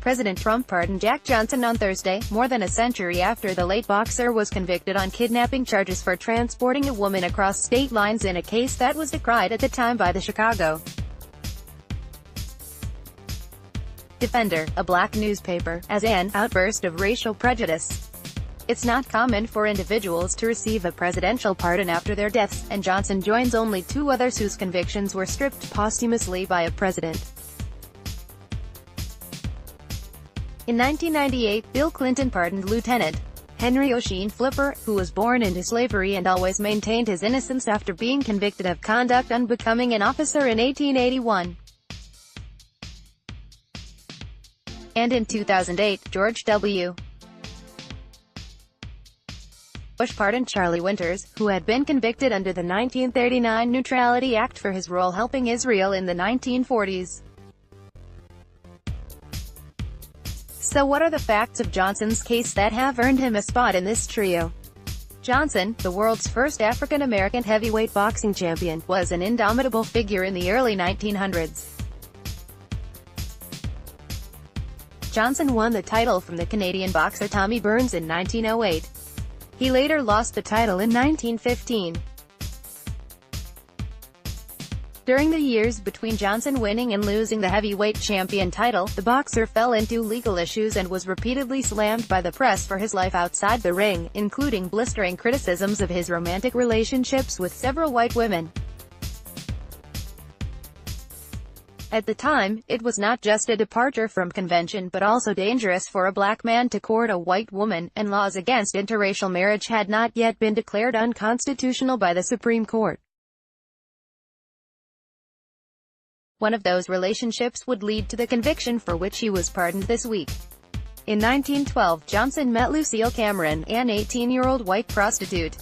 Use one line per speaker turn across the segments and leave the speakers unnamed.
President Trump pardoned Jack Johnson on Thursday, more than a century after the late boxer was convicted on kidnapping charges for transporting a woman across state lines in a case that was decried at the time by the Chicago Defender, a black newspaper, as an outburst of racial prejudice. It's not common for individuals to receive a presidential pardon after their deaths, and Johnson joins only two others whose convictions were stripped posthumously by a president. In 1998, Bill Clinton pardoned Lieutenant Henry Oisin Flipper, who was born into slavery and always maintained his innocence after being convicted of conduct unbecoming an officer in 1881. And in 2008, George W. Bush pardoned Charlie Winters, who had been convicted under the 1939 Neutrality Act for his role helping Israel in the 1940s. So what are the facts of Johnson's case that have earned him a spot in this trio? Johnson, the world's first African-American heavyweight boxing champion, was an indomitable figure in the early 1900s. Johnson won the title from the Canadian boxer Tommy Burns in 1908. He later lost the title in 1915. During the years between Johnson winning and losing the heavyweight champion title, the boxer fell into legal issues and was repeatedly slammed by the press for his life outside the ring, including blistering criticisms of his romantic relationships with several white women. At the time, it was not just a departure from convention but also dangerous for a black man to court a white woman, and laws against interracial marriage had not yet been declared unconstitutional by the Supreme Court. One of those relationships would lead to the conviction for which he was pardoned this week. In 1912, Johnson met Lucille Cameron, an 18-year-old white prostitute.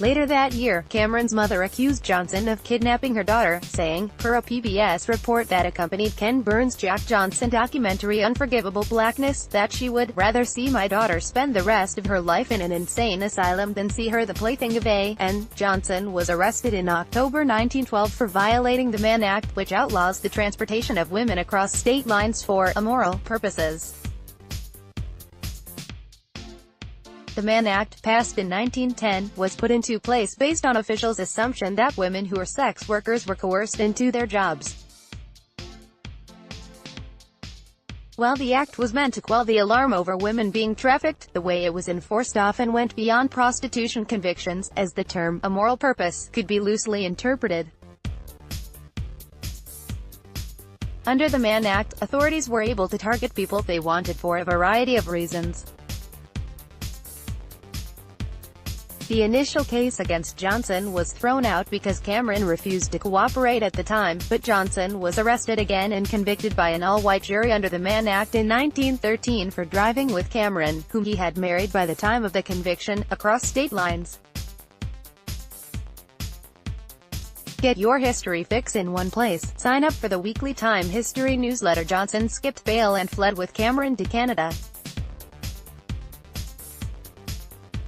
Later that year, Cameron's mother accused Johnson of kidnapping her daughter, saying, per a PBS report that accompanied Ken Burns' Jack Johnson documentary Unforgivable Blackness, that she would rather see my daughter spend the rest of her life in an insane asylum than see her the plaything of a. Johnson was arrested in October 1912 for violating the Mann Act, which outlaws the transportation of women across state lines for immoral purposes. The Mann Act, passed in 1910, was put into place based on officials' assumption that women who were sex workers were coerced into their jobs. While the act was meant to quell the alarm over women being trafficked, the way it was enforced often went beyond prostitution convictions, as the term immoral purpose could be loosely interpreted. Under the Mann Act, authorities were able to target people they wanted for a variety of reasons. The initial case against Johnson was thrown out because Cameron refused to cooperate at the time, but Johnson was arrested again and convicted by an all-white jury under the Mann Act in 1913 for driving with Cameron, whom he had married by the time of the conviction, across state lines. Get your history fix in one place. Sign up for the weekly Time History newsletter. Johnson skipped bail and fled with Cameron to Canada.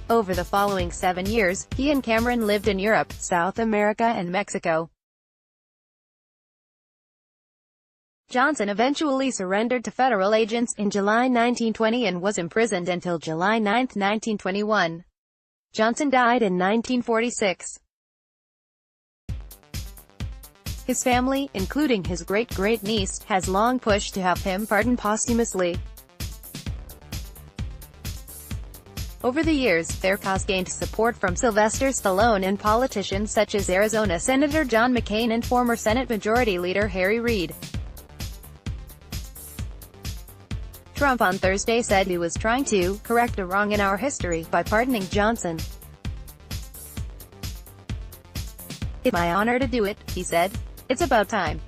Over the following 7 years, he and Cameron lived in Europe, South America and Mexico. Johnson eventually surrendered to federal agents in July 1920 and was imprisoned until July 9, 1921. Johnson died in 1946. His family, including his great-great-niece, has long pushed to have him pardoned posthumously. Over the years, their cause gained support from Sylvester Stallone and politicians such as Arizona Senator John McCain and former Senate Majority Leader Harry Reid. Trump on Thursday said he was trying to correct a wrong in our history by pardoning Johnson. "It's my honor to do it," he said. "It's about time."